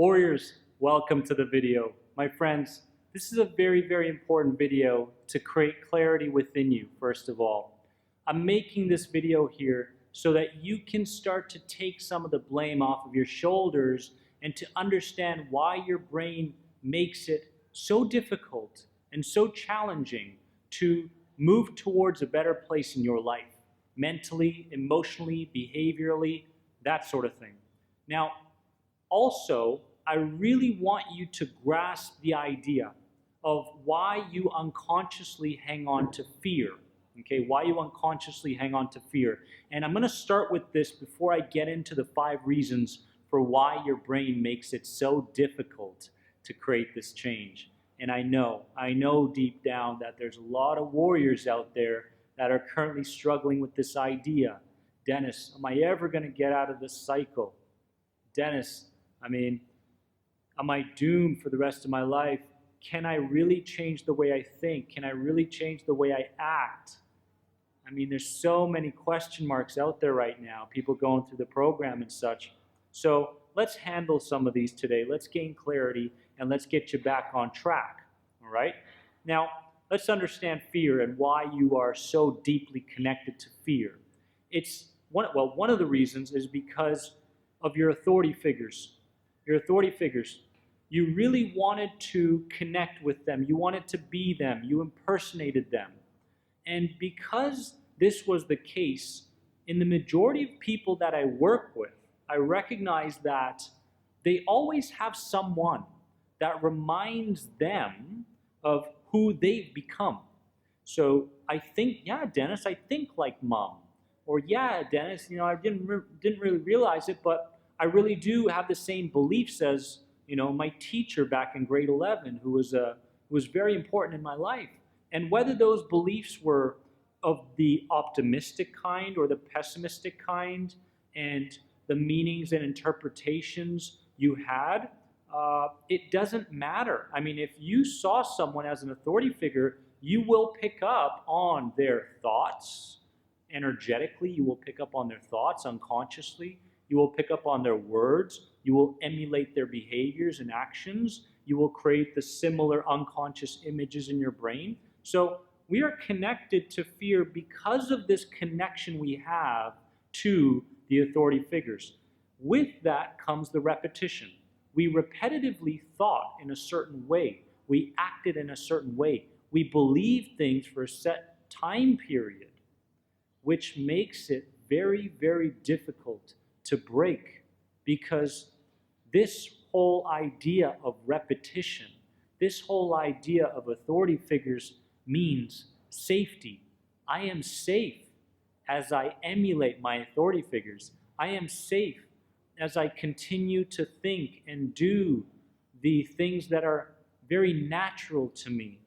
Warriors, welcome to the video. My friends, this is a very important video to create clarity within you, first of all. I'm making this video here so that you can start to take some of the blame off of your shoulders and to understand why your brain makes it so difficult and so challenging to move towards a better place in your life, mentally, emotionally, behaviorally, that sort of thing. Now, also, I really want you to grasp the idea of why you unconsciously hang on to fear. Okay, why you unconsciously hang on to fear. And I'm going to start with this before I get into the 5 reasons for why your brain makes it so difficult to create this change. And I know deep down that there's a lot of warriors out there that are currently struggling with this idea. Dennis, am I ever going to get out of this cycle? Dennis, am I doomed for the rest of my life? Can I really change the way I think? Can I really change the way I act? There's so many question marks out there right now, people going through the program and such. So let's handle some of these today. Let's gain clarity and let's get you back on track, all right? Now, let's understand fear and why you are so deeply connected to fear. One of the reasons is because of your authority figures. Your authority figures. You really wanted to connect with them. You wanted to be them. You impersonated them. And because this was the case, in the majority of people that I work with, I recognize that they always have someone that reminds them of who they've become. So I think, yeah, Dennis, I think like mom. Or yeah, Dennis, I didn't really realize it, but I really do have the same beliefs as my teacher back in grade 11, who was very important in my life. And whether those beliefs were of the optimistic kind or the pessimistic kind, and the meanings and interpretations you had, it doesn't matter. If you saw someone as an authority figure, you will pick up on their thoughts energetically. You will pick up on their thoughts unconsciously. You will pick up on their words. You will emulate their behaviors and actions. You will create the similar unconscious images in your brain. So we are connected to fear because of this connection we have to the authority figures. With that comes the repetition. We repetitively thought in a certain way. We acted in a certain way. We believed things for a set time period, which makes it very difficult to break, because this whole idea of repetition, this whole idea of authority figures means safety. I am safe as I emulate my authority figures. I am safe as I continue to think and do the things that are very natural to me.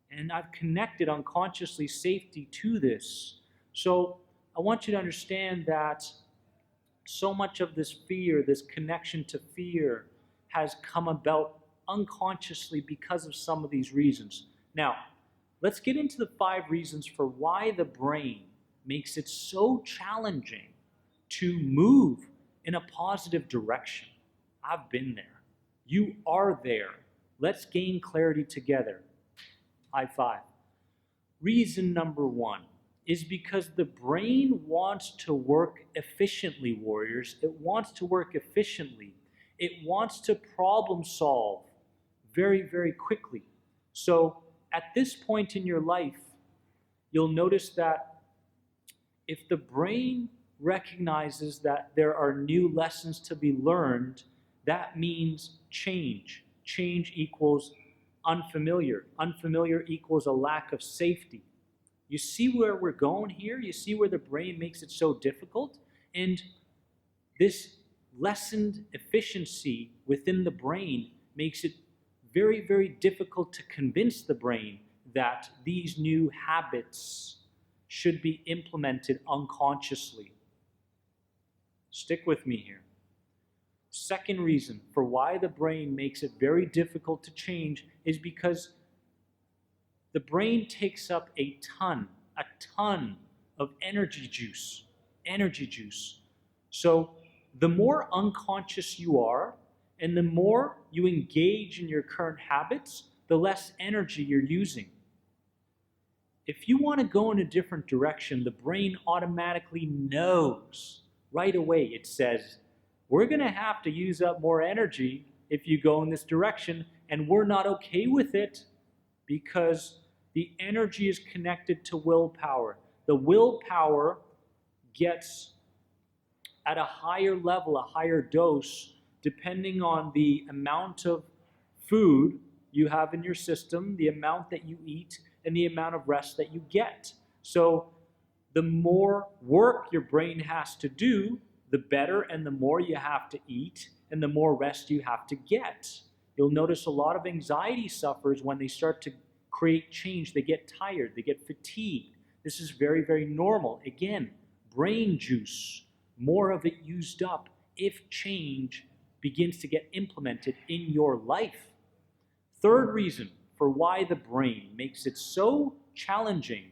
And I've connected unconsciously safety to this. So I want you to understand that so much of this fear, this connection to fear, has come about unconsciously because of some of these reasons. Now, let's get into the 5 reasons for why the brain makes it so challenging to move in a positive direction. I've been there. You are there. Let's gain clarity together. High five. Reason number 1 is because the brain wants to work efficiently, warriors. It wants to work efficiently. It wants to problem solve very quickly. So at this point in your life, you'll notice that if the brain recognizes that there are new lessons to be learned, that means change. Change equals unfamiliar. Unfamiliar equals a lack of safety. You see where we're going here? You see where the brain makes it so difficult? And this lessened efficiency within the brain makes it very difficult to convince the brain that these new habits should be implemented unconsciously. Stick with me here. Second reason for why the brain makes it very difficult to change is because the brain takes up a ton of energy juice. So the more unconscious you are, And the more you engage in your current habits, the less energy you're using. If you want to go in a different direction, the brain automatically knows right away. It says, we're going to have to use up more energy if you go in this direction, and we're not okay with it because the energy is connected to willpower. The willpower gets at a higher level, a higher dose, depending on the amount of food you have in your system, the amount that you eat, and the amount of rest that you get. So the more work your brain has to do, the better, and the more you have to eat, and the more rest you have to get. You'll notice a lot of anxiety sufferers, when they start to create change, they get tired, they get fatigued. This is very, very normal. Again, brain juice, more of it used up if change begins to get implemented in your life. Third reason for why the brain makes it so challenging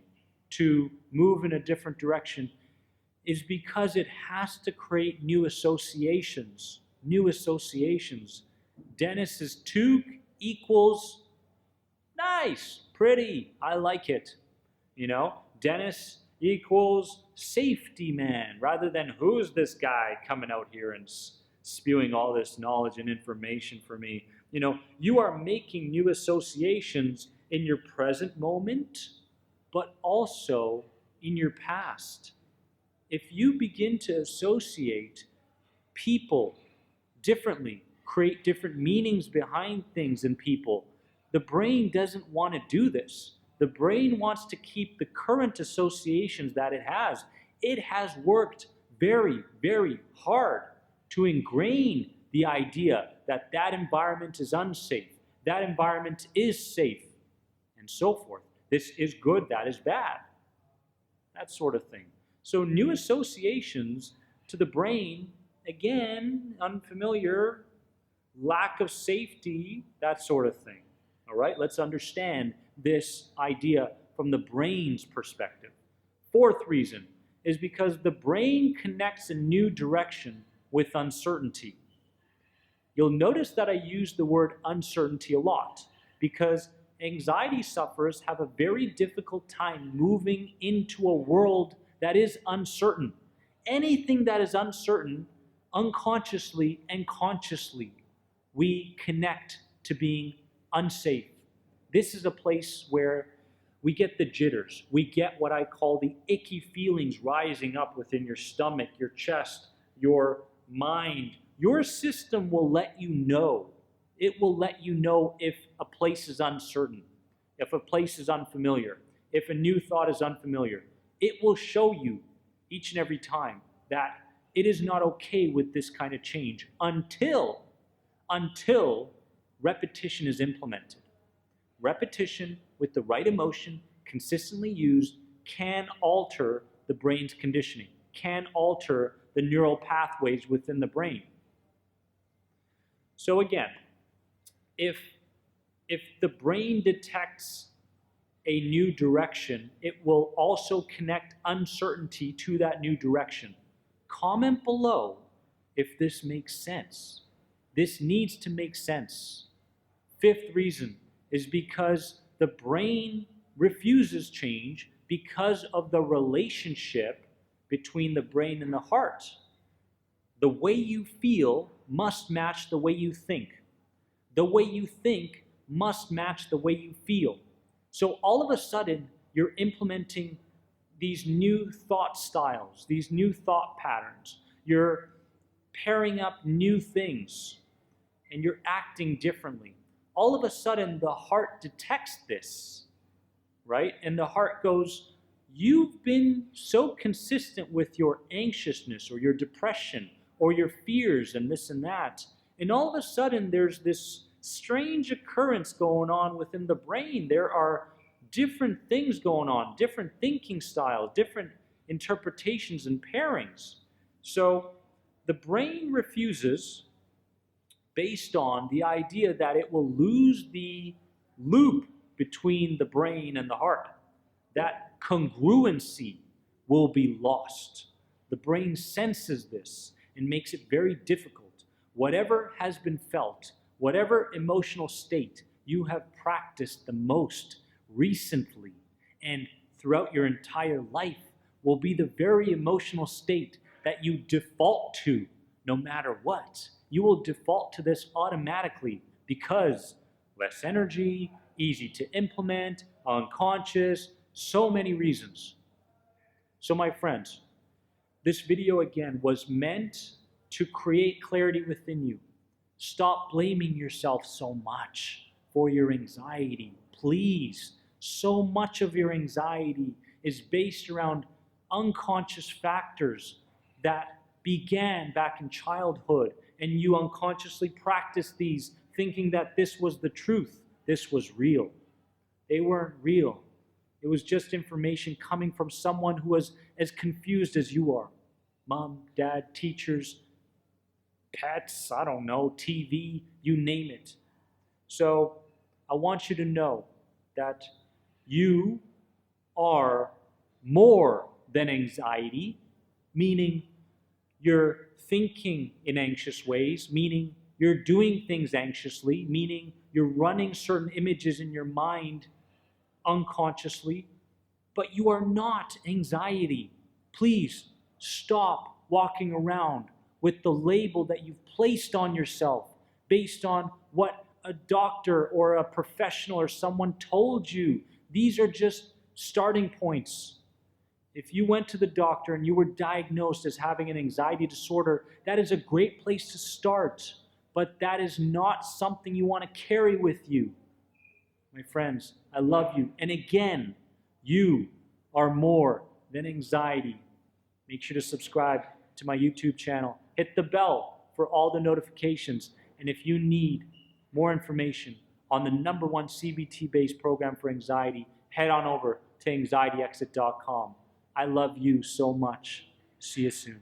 to move in a different direction is because it has to create new associations. New associations. Dennis's toque equals nice, pretty, I like it. You know, Dennis equals safety man, rather than who's this guy coming out here and spewing all this knowledge and information for me. You know, you are making new associations in your present moment, but also in your past. If you begin to associate people differently, create different meanings behind things and people, the brain doesn't want to do this. The brain wants to keep the current associations that it has. It has worked very, very hard to ingrain the idea that that environment is unsafe, that environment is safe, and so forth. This is good, that is bad, that sort of thing. So new associations to the brain, again, unfamiliar, lack of safety, that sort of thing. All right, let's understand this idea from the brain's perspective. Fourth reason is because the brain connects a new direction with uncertainty. You'll notice that I use the word uncertainty a lot because anxiety sufferers have a very difficult time moving into a world that is uncertain. Anything that is uncertain, unconsciously and consciously, we connect to being unsafe. This is a place where we get the jitters. We get what I call the icky feelings rising up within your stomach, your chest, your mind. Your system will let you know. It will let you know if a place is uncertain, if a place is unfamiliar, if a new thought is unfamiliar. It will show you each and every time that it is not okay with this kind of change until repetition is implemented. Repetition with the right emotion, consistently used, can alter the brain's conditioning, can alter the neural pathways within the brain. So again, if the brain detects a new direction, it will also connect uncertainty to that new direction. Comment below if this makes sense. This needs to make sense. Fifth reason is because the brain refuses change because of the relationship between the brain and the heart. The way you feel must match the way you think. The way you think must match the way you feel. So all of a sudden, you're implementing these new thought styles, these new thought patterns. You're pairing up new things, and you're acting differently. All of a sudden, the heart detects this, right? And the heart goes, you've been so consistent with your anxiousness or your depression or your fears and this and that. And all of a sudden, there's this strange occurrence going on within the brain. There are different things going on, different thinking styles, different interpretations and pairings. So the brain refuses based on the idea that it will lose the loop between the brain and the heart. That congruency will be lost. The brain senses this and makes it very difficult. whatever has been felt, whatever emotional state you have practiced the most recently and throughout your entire life will be the very emotional state that you default to no matter what. You will default to this automatically because less energy, easy to implement, unconscious, so many reasons. So my friends, this video again was meant to create clarity within you. Stop blaming yourself so much for your anxiety. Please, so much of your anxiety is based around unconscious factors that began back in childhood, and you unconsciously practiced these thinking that this was the truth, this was real. They weren't real. It was just information coming from someone who was as confused as you are. Mom, dad, teachers, pets, I don't know, TV, you name it. So I want you to know that you are more than anxiety, meaning you're thinking in anxious ways, meaning you're doing things anxiously, meaning you're running certain images in your mind unconsciously, but you are not anxiety. Please stop walking around with the label that you've placed on yourself based on what a doctor or a professional or someone told you. These are just starting points. If you went to the doctor and you were diagnosed as having an anxiety disorder, that is a great place to start, but that is not something you want to carry with you. My friends, I love you. And again, you are more than anxiety. Make sure to subscribe to my YouTube channel. Hit the bell for all the notifications. And if you need more information on the #1 CBT-based program for anxiety, head on over to anxietyexit.com. I love you so much. See you soon.